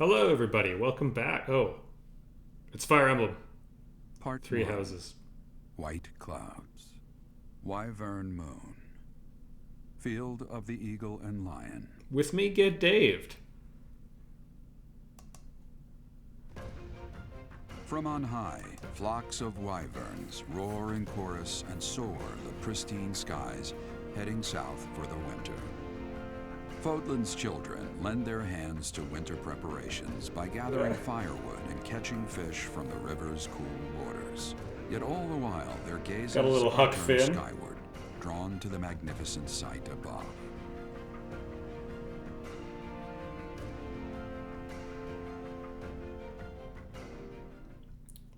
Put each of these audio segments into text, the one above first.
Hello, everybody. Welcome back. Oh, it's Fire Emblem. Part Three 1. houses. White clouds. Wyvern moon. Field of the eagle and lion. With me, get Daved. From on high, flocks of wyverns roar in chorus and soar the pristine skies, heading south for the winter. Fodlan's children lend their hands to winter preparations by gathering firewood and catching fish from the river's cool waters. Yet all the while, their gazes Got a little Huck turn Finn. skyward, drawn to the magnificent sight above.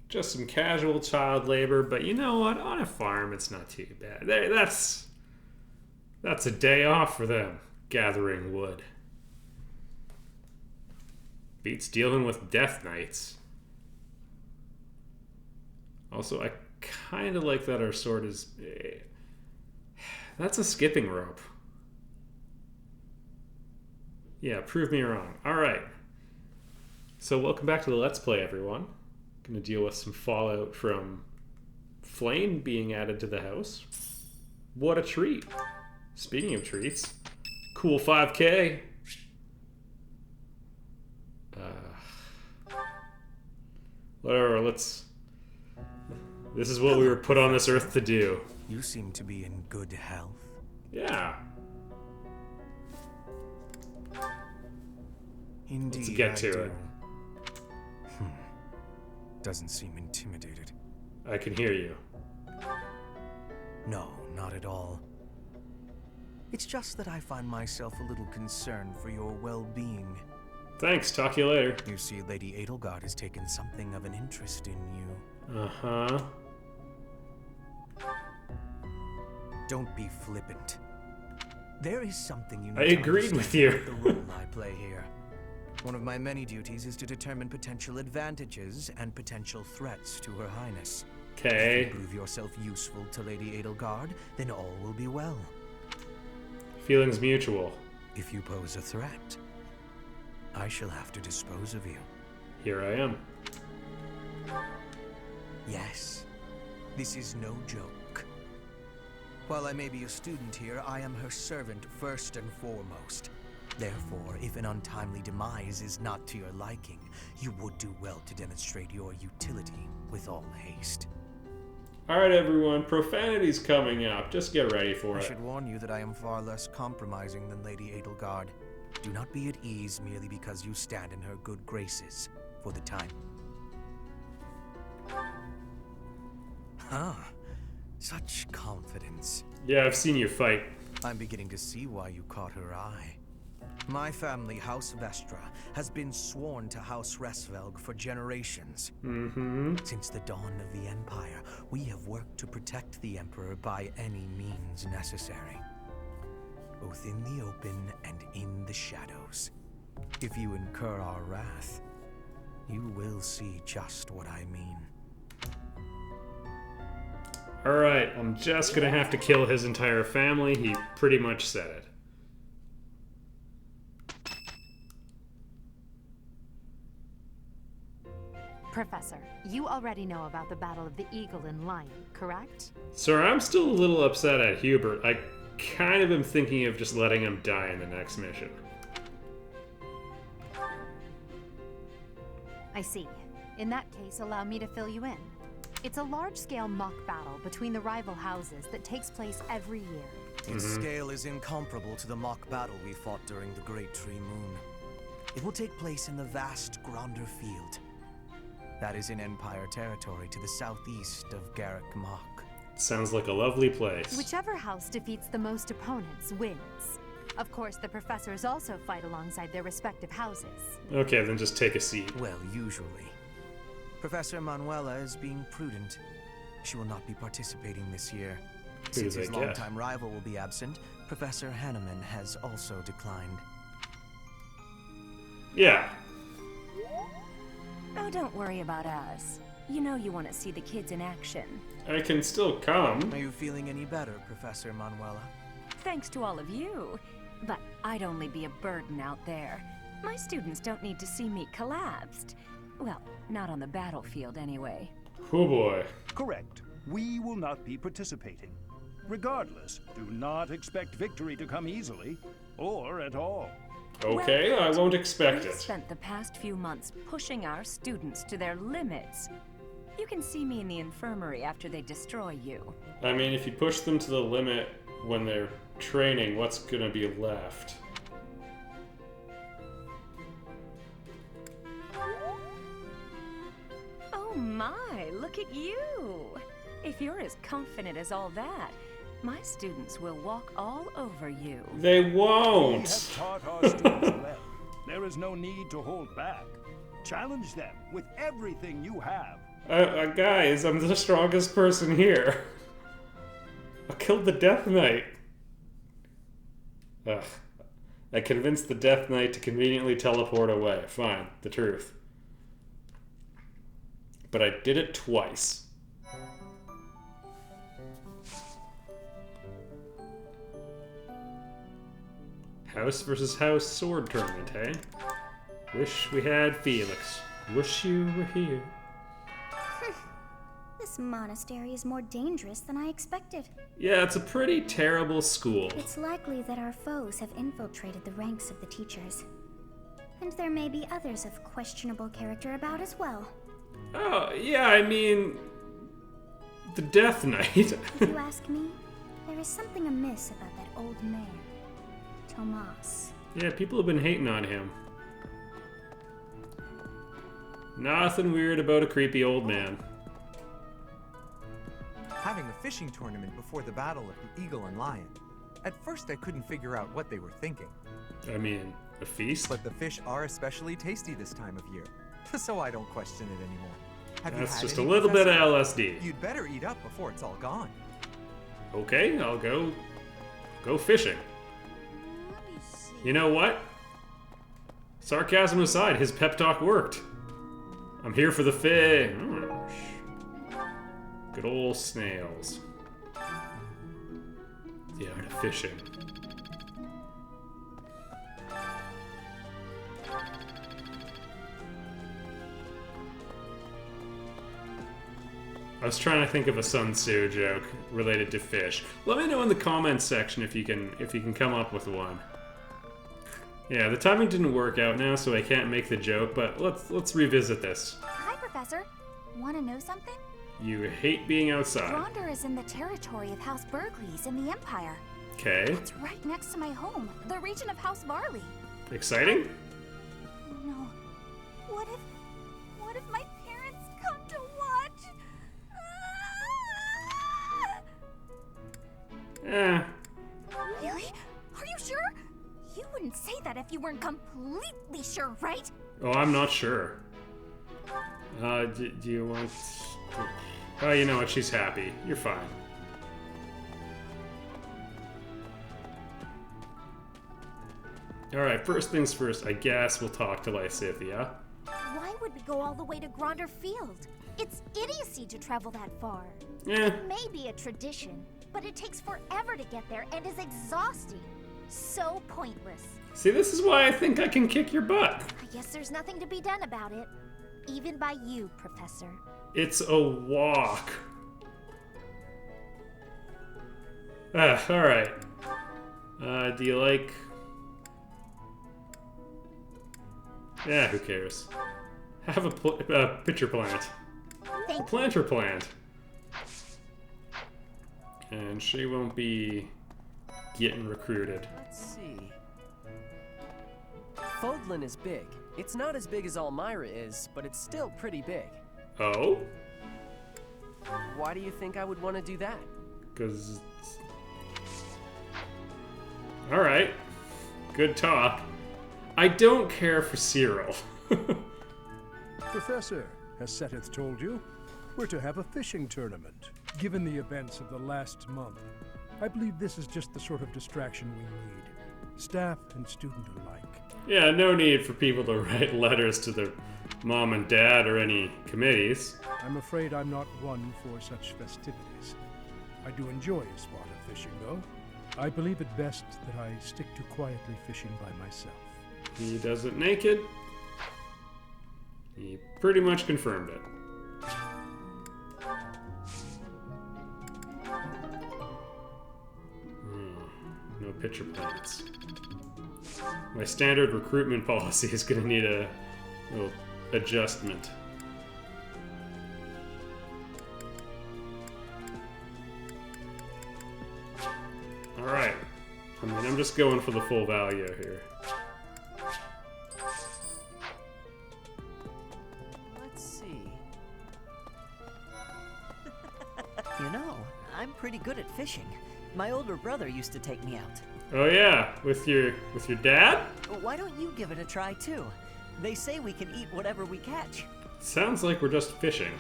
Just some casual child labor, but you know what? On a farm, it's not too bad. That's a day off for them, gathering wood. Beats dealing with death knights. Also, I kind of like that our sword is... That's a skipping rope. Yeah, prove me wrong. Alright. So welcome back to the Let's Play, everyone. Going to deal with some fallout from Flame being added to the house. What a treat. Speaking of treats, cool 5K. Whatever, let's... This is what we were put on this earth to do. You seem to be in good health. Yeah. Indeed, Let's get to I do. it. Doesn't seem intimidated. I can hear you. No, not at all. It's just that I find myself a little concerned for your well-being. Thanks, talk to you later. You see, Lady Edelgard has taken something of an interest in you. Uh-huh. Don't be flippant. There is something you need I to agreed understand with you. about the role I play here. One of my many duties is to determine potential advantages and potential threats to Her Highness. Okay. If you prove yourself useful to Lady Edelgard, then all will be well. Feelings mutual. If you pose a threat, I shall have to dispose of you. Here I am. Yes, this is no joke. While I may be a student here, I am her servant first and foremost. Therefore, if an untimely demise is not to your liking, you would do well to demonstrate your utility with all haste. Alright, everyone. Profanity's coming up. Just get ready for I it. should warn you that I am far less compromising than Lady Edelgard. Do not be at ease merely because you stand in her good graces for the time. Huh. Such confidence. Yeah, I've seen you fight. I'm beginning to see why you caught her eye. My family, House Vestra, has been sworn to House Resvelg for generations. Mm-hmm. Since the dawn of the Empire, we have worked to protect the Emperor by any means necessary. Both in the open and in the shadows. If you incur our wrath, you will see just what I mean. Alright, I'm just gonna have to kill his entire family. He pretty much said it. Professor, you already know about the Battle of the Eagle and Lion, correct? Sir, I'm still a little upset at Hubert. I kind of am thinking of just letting him die in the next mission. I see. In that case, allow me to fill you in. It's a large-scale mock battle between the rival houses that takes place every year. Its scale is incomparable to the mock battle we fought during the Great Tree Moon. It will take place in the vast Gronder Field. That is in Empire territory to the southeast of Garrick Mach. Sounds like a lovely place. Whichever house defeats the most opponents wins. Of course, the professors also fight alongside their respective houses. Okay, then just take a seat. Well, usually. Professor Manuela is being prudent. She will not be participating this year. Since his longtime rival will be absent, Professor Hanneman has also declined. Yeah. Oh, don't worry about us. You know you want to see the kids in action. I can still come. Are you feeling any better, Professor Manuela? Thanks to all of you. But I'd only be a burden out there. My students don't need to see me collapsed. Well, not on the battlefield anyway. Oh boy. Correct. We will not be participating. Regardless, do not expect victory to come easily, or at all. Okay, Well, I won't expect We've it. spent the past few months pushing our students to their limits. You can see me in the infirmary after they destroy you. I mean, if you push them to the limit when they're training, what's gonna be left? Oh my, look at you! If you're as confident as all that, my students will walk all over you. They We won't! have taught our students well. There is no need to hold back. Challenge them with everything you have. Guys, I'm the strongest person here. I killed the Death Knight. Ugh. I convinced the Death Knight to conveniently teleport away. Fine, the truth. But I did it twice. House versus house sword tournament, hey? Wish we had Felix. Wish you were here. This monastery is more dangerous than I expected. Yeah, it's a pretty terrible school. It's likely that our foes have infiltrated the ranks of the teachers. And there may be others of questionable character about as well. Oh, yeah, I mean... The Death Knight. If you ask me, there is something amiss about that old man, Tomas. Yeah, people have been hating on him. Nothing weird about a creepy old man. Having a fishing tournament before the Battle of the Eagle and Lion. At first I couldn't figure out what they were thinking, I mean, a feast? but the fish are especially tasty this time of year, so I don't question it anymore. Have you That's had just a any, little bit of Professor? LSD. You'd better eat up before it's all gone. Okay, I'll go fishing. You know what? Sarcasm aside, his pep talk worked. I'm here for the fish. Good old snails. The art of fishing. I was trying to think of a Sun Tzu joke related to fish. Let me know in the comments section if you can come up with one. Yeah, the timing didn't work out now, so I can't make the joke, but let's revisit this. Hi, Professor. Want to know something? You hate being outside. Gronder is in the territory of House Burgleys in the Empire. Okay. It's right next to my home, the region of House Varley. Exciting? No. What if my parents come to watch? Eh. Really? Are you sure? You wouldn't say that if you weren't completely sure, right? Oh, I'm not sure. Do you want... Oh, you know what? She's happy. You're fine. Alright, first things first, I guess we'll talk to Lysithia. Why would we go all the way to Gronder Field? It's idiocy to travel that far. Eh, It may be a tradition, but it takes forever to get there and is exhausting. So pointless. see, this is why I think I can kick your butt. I guess there's nothing to be done about it. Even by you, Professor. It's a walk. Alright. Do you like... Yeah, who cares? Have a pitcher plant. Thank you. Planter plant. And she won't be getting recruited. Let's see. Fodlan is big. It's not as big as Elmira is, but it's still pretty big. Oh? Why do you think I would want to do that? Because... Alright. Good talk. I don't care for Cyril. Professor, has Seteth told you? We're to have a fishing tournament. Given the events of the last month, I believe this is just the sort of distraction we need. Staff and student alike. Yeah, no need for people to write letters to their mom and dad or any committees. I'm afraid I'm not one for such festivities. I do enjoy a spot of fishing, though. I believe it best that I stick to quietly fishing by myself. He does it naked. He pretty much confirmed it. No pitcher plants. My standard recruitment policy is going to need a little adjustment. Alright. I mean, I'm just going for the full value here. Let's see. You know, I'm pretty good at fishing. My older brother used to take me out. Oh yeah, with your dad? Why don't you give it a try too? They say we can eat whatever we catch. Sounds like we're just fishing.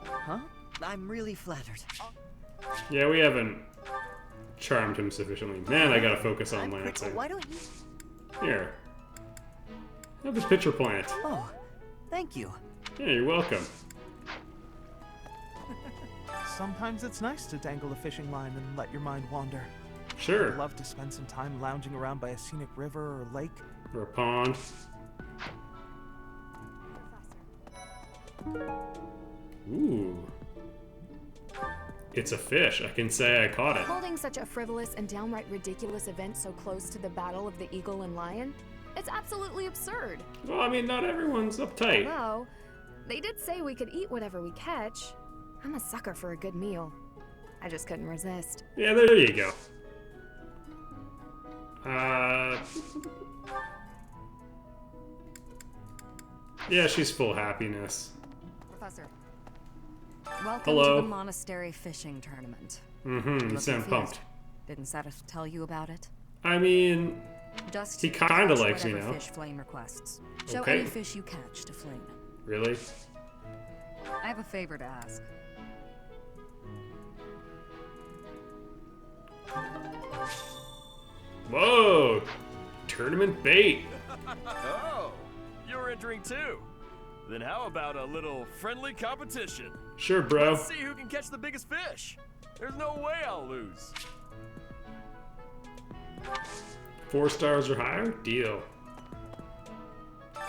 Huh? I'm really flattered. Yeah, we haven't charmed him sufficiently. Man, I gotta focus on lancing. Why don't you... Here. Have this pitcher plant. Oh, thank you. Yeah, you're welcome. Sometimes it's nice to dangle a fishing line and let your mind wander. Sure. I'd love to spend some time lounging around by a scenic river or lake. Or a pond. Ooh. It's a fish. I can say I caught it. Holding such a frivolous and downright ridiculous event so close to the Battle of the Eagle and Lion? It's absolutely absurd. Well, I mean, not everyone's uptight. Although, they did say we could eat whatever we catch. I'm a sucker for a good meal. I just couldn't resist. Yeah, there you go. Yeah, she's full happiness. Professor. Welcome Hello. to the monastery fishing tournament. Mm-hmm, you sound pumped. Didn't Satis tell you about it? I mean, Just he kind of catch likes me whatever now. Fish Flame requests. Show Okay. any fish you catch to Flame. Really? I have a favor to ask. Whoa! Tournament bait. Oh, you're entering too. Then how about a little friendly competition? Sure, bro. Let's see who can catch the biggest fish. There's no way I'll lose. 4 stars or higher? Deal.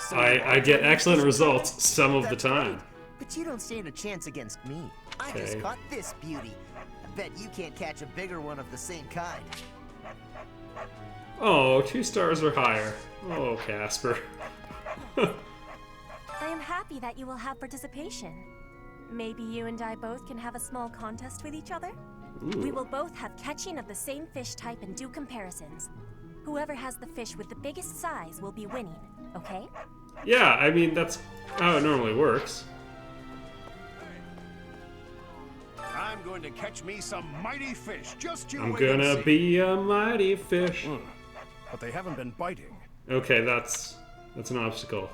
So I get excellent results some of the time. But you don't stand a chance against me. I Okay. just caught this beauty. I bet you can't catch a bigger one of the same kind. Oh, 2 stars or higher. Oh, Casper. I am happy that you will have participation. Maybe you and I both can have a small contest with each other? Ooh. We will both have catching of the same fish type and do comparisons. Whoever has the fish with the biggest size will be winning, okay? Yeah, I mean, that's how it normally works. I'm going to catch me some mighty fish. Just you I'm wait and gonna see. be a mighty fish. But they haven't been biting. Okay, that's an obstacle.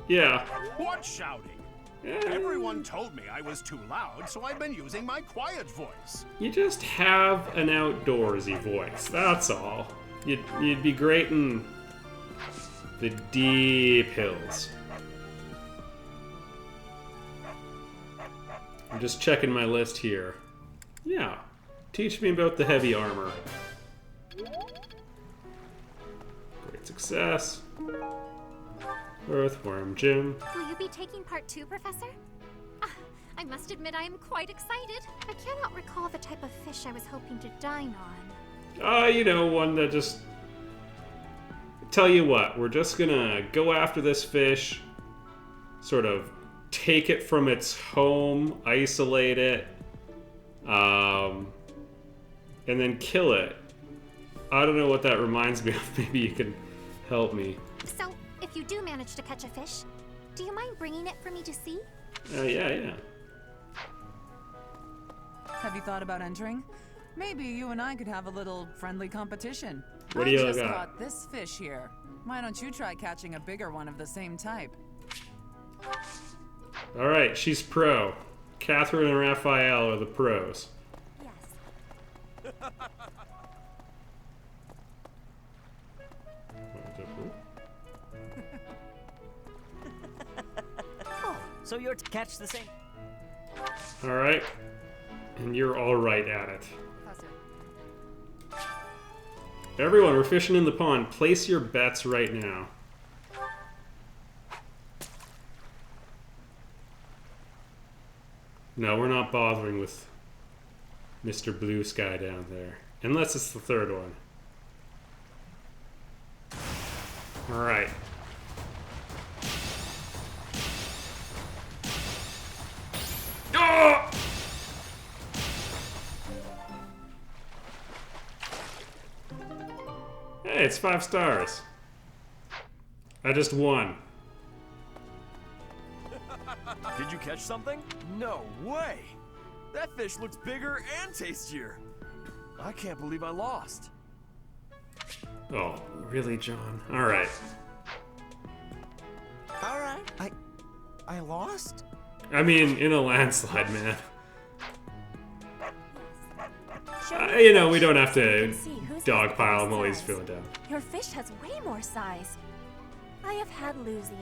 Yeah. What shouting? Everyone told me I was too loud, so I've been using my quiet voice. You just have an outdoorsy voice, that's all. You'd be great in the deep hills. I'm just checking my list here. Yeah. Teach me about the heavy armor. Great success. Earthworm Jim. Will you be taking part 2, Professor? I must admit I am quite excited. I cannot recall the type of fish I was hoping to dine on. You know, one that just... Tell you what, we're just gonna go after this fish, sort of take it from its home, isolate it, and then kill it. I don't know what that reminds me of. Maybe you can help me. So, if you do manage to catch a fish, do you mind bringing it for me to see? Yeah. Have you thought about entering? Maybe you and I could have a little friendly competition. What do you I just got? caught this fish here. Why don't you try catching a bigger one of the same type? Alright, she's pro. Catherine and Raphael are the pros. Oh, so you're to catch the same... Alright. And you're alright at it. Everyone, we're fishing in the pond. Place your bets right now. No, we're not bothering with Mr. Blue Sky down there. Unless it's the third one. Alright. Oh! Hey, it's 5 stars. I just won. Did you catch something? No way! That fish looks bigger and tastier. I can't believe I lost. Oh, really, John? Alright. Alright. I lost? I mean, in a landslide, man. You know, we don't have to dogpile while he's feeling down. Your fish has way more size. I have had losing.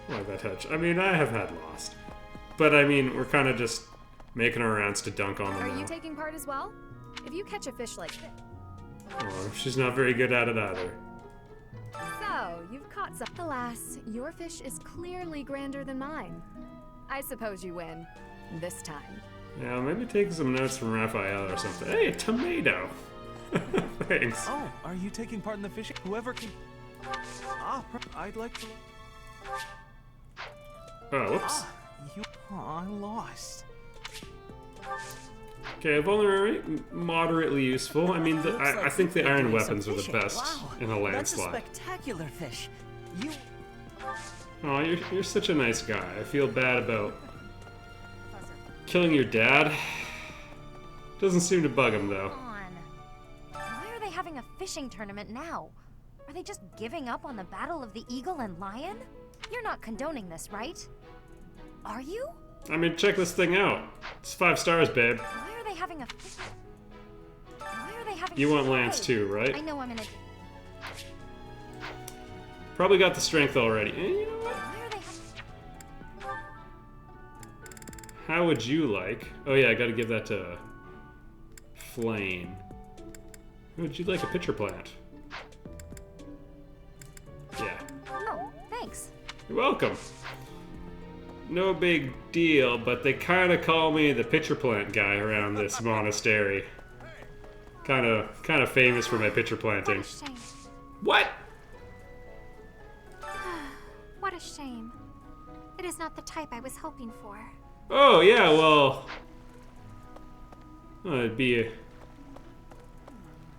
Why that touch? I mean, I have had lost. But I mean, we're kind of just making our rounds to dunk on them Are now. you taking part as well? If you catch a fish like this. Oh, she's not very good at it either. So, you've caught some. Alas, your fish is clearly grander than mine. I suppose you win. This time. Yeah, maybe take some notes from Raphael or something. Hey, a tomato! Thanks. Oh, are you taking part in the fishing? Whoever can... I'd like to... Oh, whoops. I lost. Okay, vulnerary, moderately useful. I mean, I think the iron weapons are the best in a landslide. That's a spectacular fish. You... Oh, you're such a nice guy. I feel bad about killing your dad. Doesn't seem to bug him, though. Why are they having a fishing tournament now? Are they just giving up on the Battle of the Eagle and Lion? You're not condoning this, right? Are you? I mean, check this thing out. It's 5 stars, babe. Why are they having a... Why are they having... You want Lance too, right? I know I'm in a... Probably got the strength already. And you know what? Why are they having... How would you like... Oh yeah, I gotta give that to... Flame. How would you like a pitcher plant? Yeah. Oh, thanks. You're welcome. No big deal, but they kind of call me the pitcher plant guy around this monastery. Kind of famous for my pitcher planting. What a shame. What? What a shame. It is not the type I was hoping for. Oh yeah, well, it'd be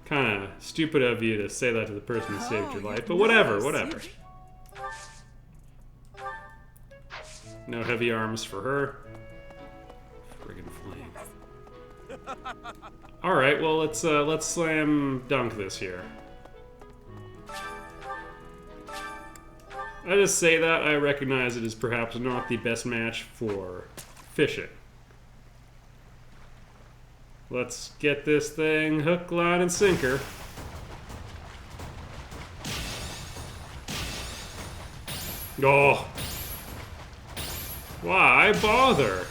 kind of stupid of you to say that to the person who saved your life, but whatever, whatever. No heavy arms for her. Friggin' flame. All right, well let's slam dunk this here. I just say that I recognize it is perhaps not the best match for fishing. Let's get this thing hook, line, and sinker. Oh. Why bother?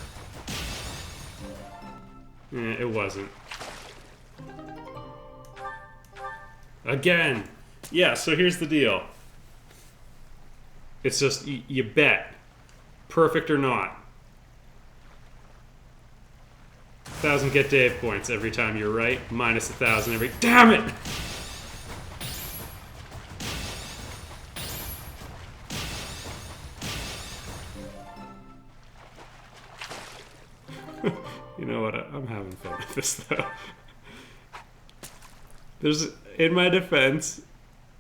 It wasn't. Again. Yeah, so here's the deal. It's just, you bet. Perfect or not. 1,000 get Dave points every time you're right. Minus 1,000 every... Damn it! You know what? I'm having fun with this, though. There's... In my defense...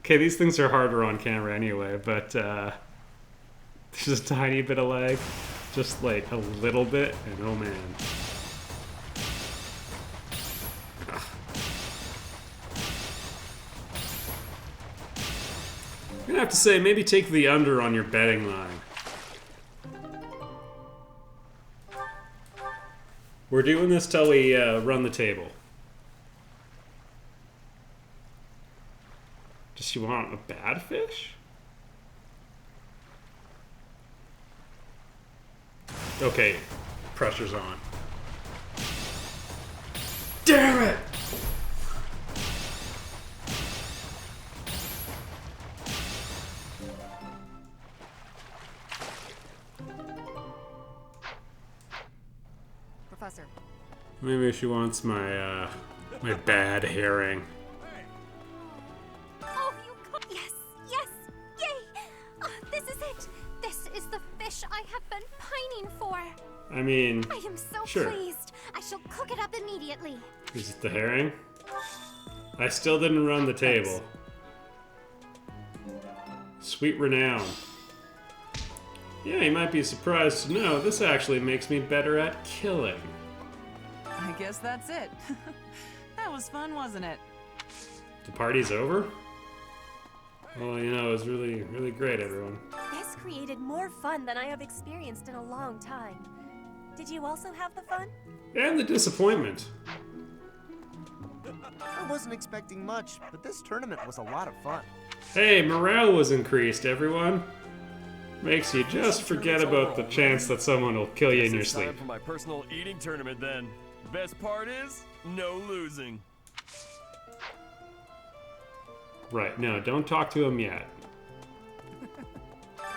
Okay, these things are harder on camera anyway, but, there's a tiny bit of lag. Just, like, a little bit, and oh man. I'm gonna have to say, maybe take the under on your betting line. We're doing this till we run the table. Does she want a bad fish? Okay, pressure's on. Damn it! Professor. Maybe she wants my, my bad herring. Oh, yes, yes, yay! This is it. This is the fish I have been pining for. I mean, I am so sure. pleased. I shall cook it up immediately. Is it the herring? I still didn't run the table. Sweet renown. Yeah, you might be surprised to know this actually makes me better at killing. I guess that's it. That was fun, wasn't it? The party's over? Well, you know, it was really, really great, everyone. This created more fun than I have experienced in a long time. Did you also have the fun? And the disappointment. I wasn't expecting much, but this tournament was a lot of fun. Hey, morale was increased, everyone. Makes you just forget about the chance that someone will kill you in your It's sleep. time for my personal eating tournament then. Best part is, no losing. Right, no, don't talk to him yet.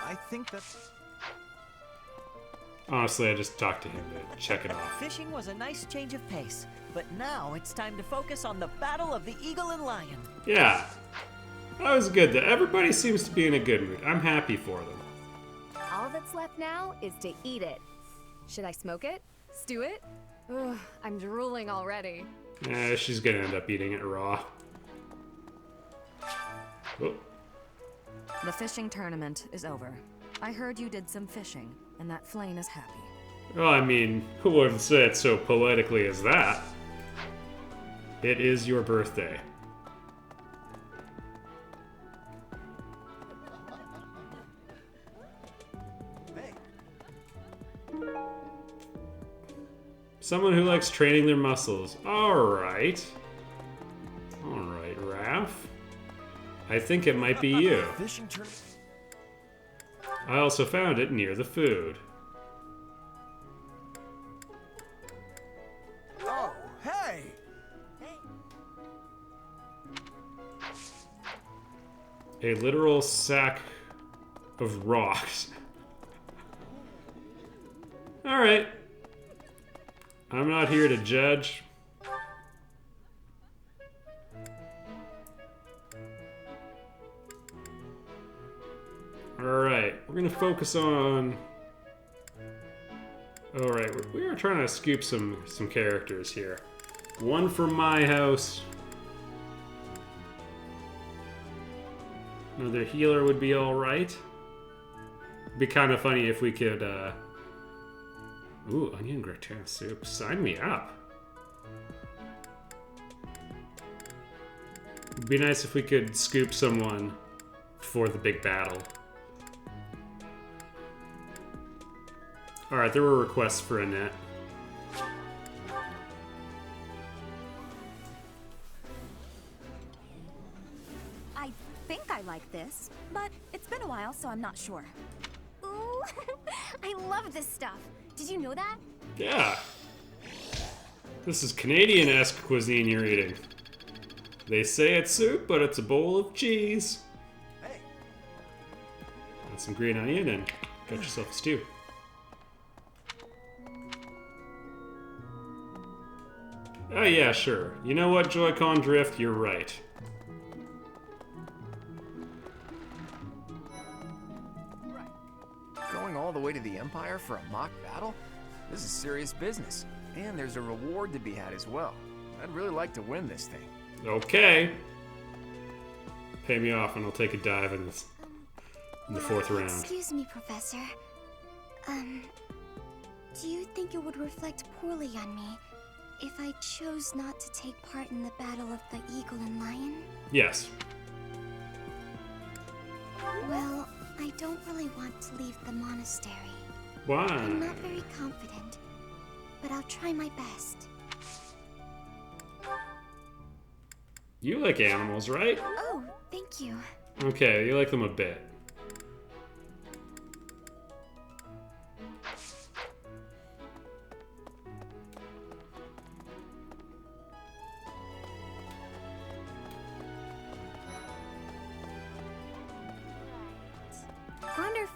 I think that's... Honestly, I just talked to him to check it off. Fishing was a nice change of pace, but now it's time to focus on the battle of the eagle and lion. Yeah, that was good. Everybody seems to be in a good mood. I'm happy for them. All that's left now is to eat it. Should I smoke it? Stew it? Ugh, I'm drooling already. She's gonna end up eating it raw. Oh. The fishing tournament is over. I heard you did some fishing, and that Flame is happy. Well, I mean, who wouldn't say it so poetically as that? It is your birthday. Someone who likes training their muscles. Alright. Alright, Raph. I think it might be you. I also found it near the food. Oh, hey! A literal sack of rocks. Alright. I'm not here to judge. Alright, we're gonna focus on... Alright, we are trying to scoop some characters here. One from my house. Another healer would be alright. It'd be kind of funny if we could, Ooh, onion gratin soup. Sign me up. It'd be nice if we could scoop someone for the big battle. Alright, there were requests for Annette. I think I like this, but it's been a while, so I'm not sure. Ooh, I love this stuff. Did you know that? Yeah. This is Canadian-esque cuisine you're eating. They say it's soup, but it's a bowl of cheese. Hey. Add some green onion and got yourself a stew. Oh yeah, sure. You know what, Joy-Con Drift? You're right. Going all the way to the Empire for a mock battle? This is serious business. And there's a reward to be had as well. I'd really like to win this thing. Okay. Pay me off and I'll take a dive in this in the fourth round. Excuse me, Professor. Do you think it would reflect poorly on me if I chose not to take part in the battle of the Eagle and Lion? Yes. Well, I don't really want to leave the monastery. Why? I'm not very confident, but I'll try my best. You like animals, right? Oh, thank you. Okay, you like them a bit.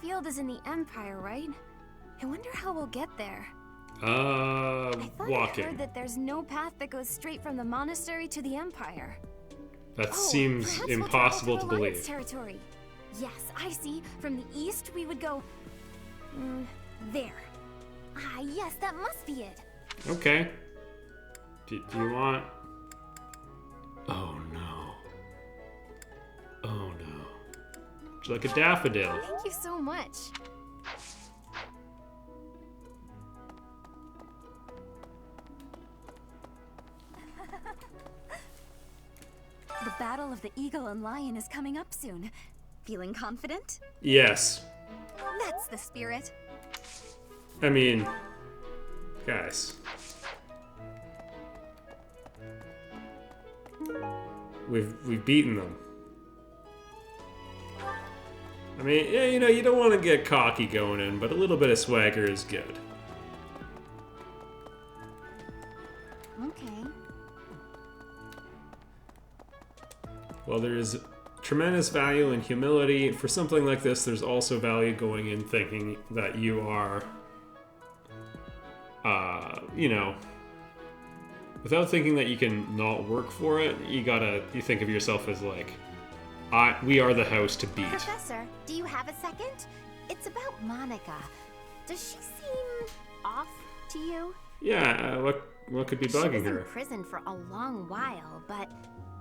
Field is in the Empire, right? I wonder how we'll get there. I Walking. heard that there's no path that goes straight from the monastery to the Empire. That seems Perhaps impossible we'll to travel through Alliance believe. territory. Yes, I see. From the east, we would go... there. Ah, yes, that must be it. Okay. Do you want... Oh no. Oh no. It's like a daffodil. Thank you so much. The Battle of the Eagle and Lion is coming up soon. Feeling confident? Yes. That's the spirit. I mean, guys. We've beaten them. I mean, yeah, you know, you don't want to get cocky going in, but a little bit of swagger is good. Okay. While there is tremendous value in humility, for something like this, there's also value going in thinking that you are, you know, without thinking that you can not work for it, you think of yourself as like, we are the house to beat. Professor, do you have a second? It's about Monica. Does she seem off to you? Yeah, what could be bugging She was her? in prison for a long while, but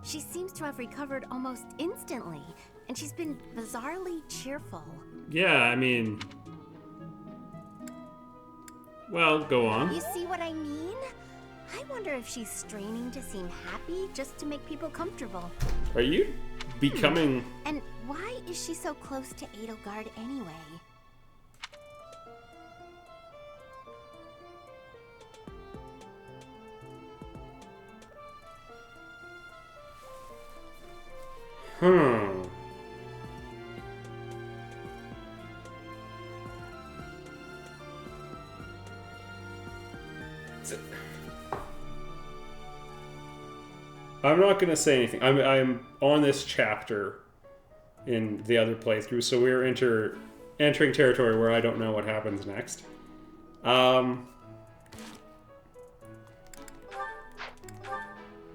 she seems to have recovered almost instantly, and she's been bizarrely cheerful. Yeah, I mean, well, go on. You see what I mean? I wonder if she's straining to seem happy just to make people comfortable. Are you becoming... And why is she so close to Edelgard anyway? I'm not going to say anything. I'm on this chapter in the other playthrough, so we're entering territory where I don't know what happens next.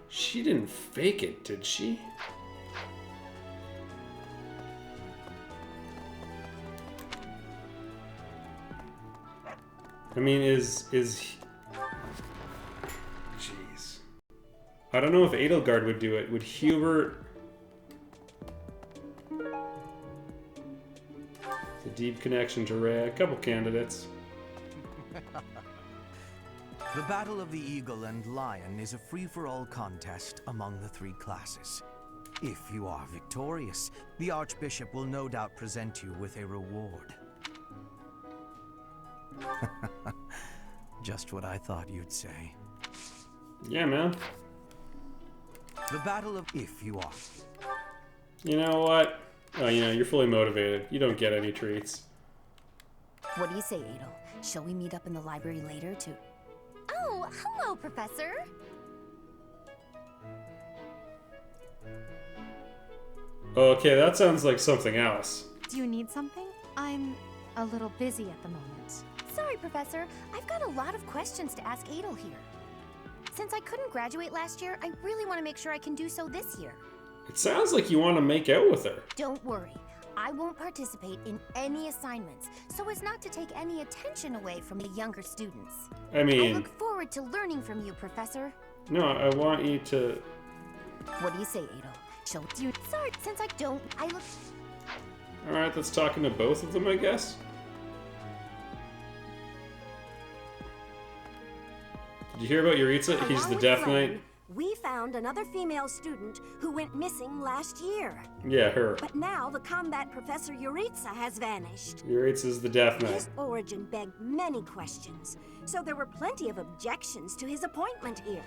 She didn't fake it, did she? I mean, is jeez. I don't know if Edelgard would do it. Would Hubert? The deep connection to Rhea. A couple candidates. The Battle of the Eagle and Lion is a free-for-all contest among the three classes. If you are victorious, the Archbishop will no doubt present you with a reward. Just what I thought you'd say. Yeah, man. The Battle of... If you are. You know what? Oh, you know, you're fully motivated. You don't get any treats. What do you say, Adel? Shall we meet up in the library later to... Oh, hello, Professor! Okay, that sounds like something else. Do you need something? I'm a little busy at the moment. Sorry, Professor. I've got a lot of questions to ask Adel here. Since I couldn't graduate last year, I really want to make sure I can do so this year. It sounds like you want to make out with her. Don't worry. I won't participate in any assignments, so as not to take any attention away from the younger students. I mean... I look forward to learning from you, Professor. No, I want you to... What do you say, Adel? Shall you... Sorry, since I don't... I look... Alright, that's talking to both of them, I guess. Did you hear about Yuritsa? He's the Death Knight. We found another female student who went missing last year. Yeah, her. But now the combat professor Yuritsa has vanished. Yuritsa's the Death Knight. His origin begged many questions, so there were plenty of objections to his appointment here.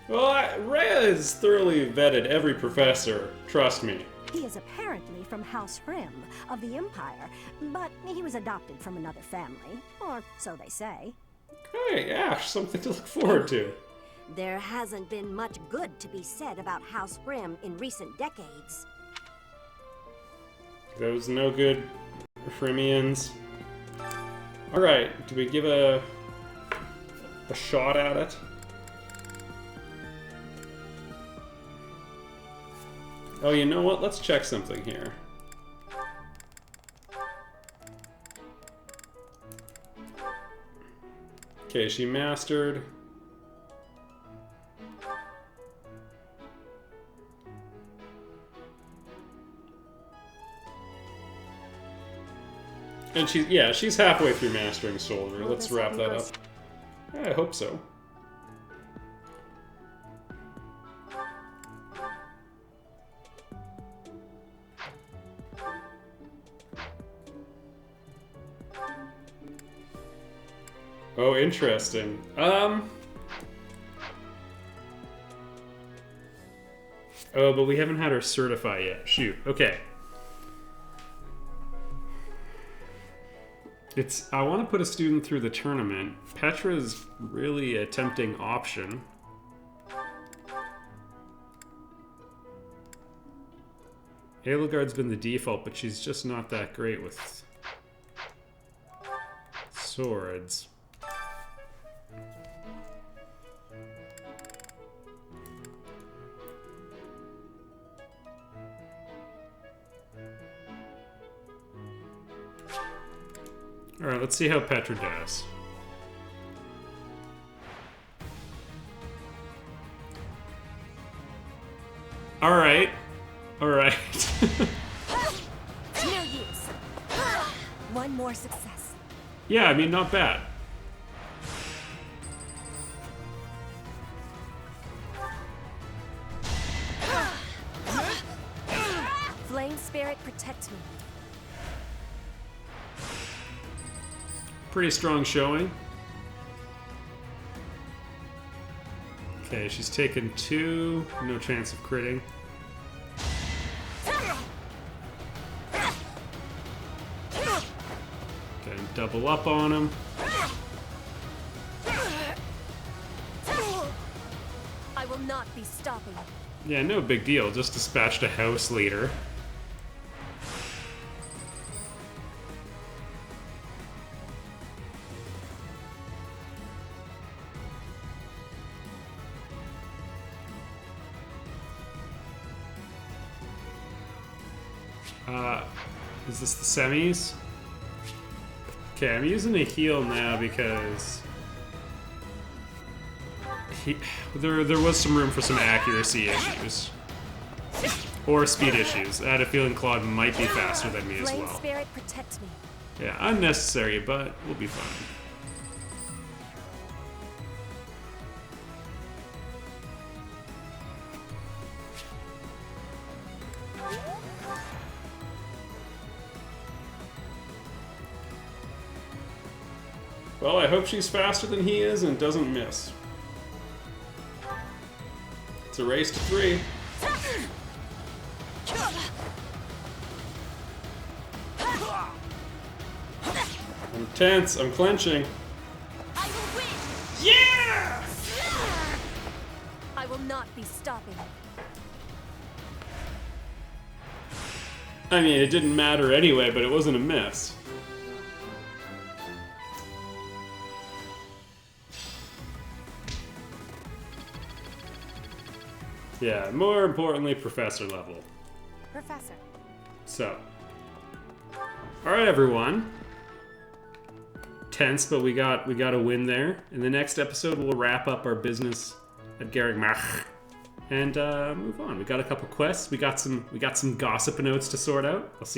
Well, Rhea has thoroughly vetted every professor. Trust me. He is apparently from House Rim of the Empire, but he was adopted from another family, or so they say. Hey, Ash, something to look forward to. There hasn't been much good to be said about House Rim in recent decades. Those no good Frimians. Alright, do we give a a shot at it. Oh, you know what? Let's check something here. Okay, she mastered. And she's halfway through mastering Soldier. Let's wrap that up. Yeah, I hope so. Oh, interesting. Oh, but we haven't had her certify yet. Shoot. Okay. I want to put a student through the tournament. Petra's really a tempting option. Edelgard's been the default, but she's just not that great with swords. Alright, let's see how Petra does. Alright. Alright. No use. One more success. Yeah, I mean, not bad. Flame spirit, protect me. Pretty strong showing. Okay, she's taken 2. No chance of critting. Okay, double up on him. I will not be stopping. Yeah, no big deal. Just dispatched a house leader. Is this the semis? Okay, I'm using a heal now because there was some room for some accuracy issues. Or speed issues. I had a feeling Claude might be faster than me as well. Flame spirit, protect me. Yeah, unnecessary, but we'll be fine. Well, I hope she's faster than he is and doesn't miss. It's a race to 3. I'm tense. I'm clenching. I will win. Yeah! I will not be stopping. I mean, it didn't matter anyway, but it wasn't a miss. Yeah, more importantly, professor level. Professor. So. Alright, everyone. Tense, but we got a win there. In the next episode, we'll wrap up our business at Garrigmach and move on. We got a couple quests. We got some gossip notes to sort out. I'll see you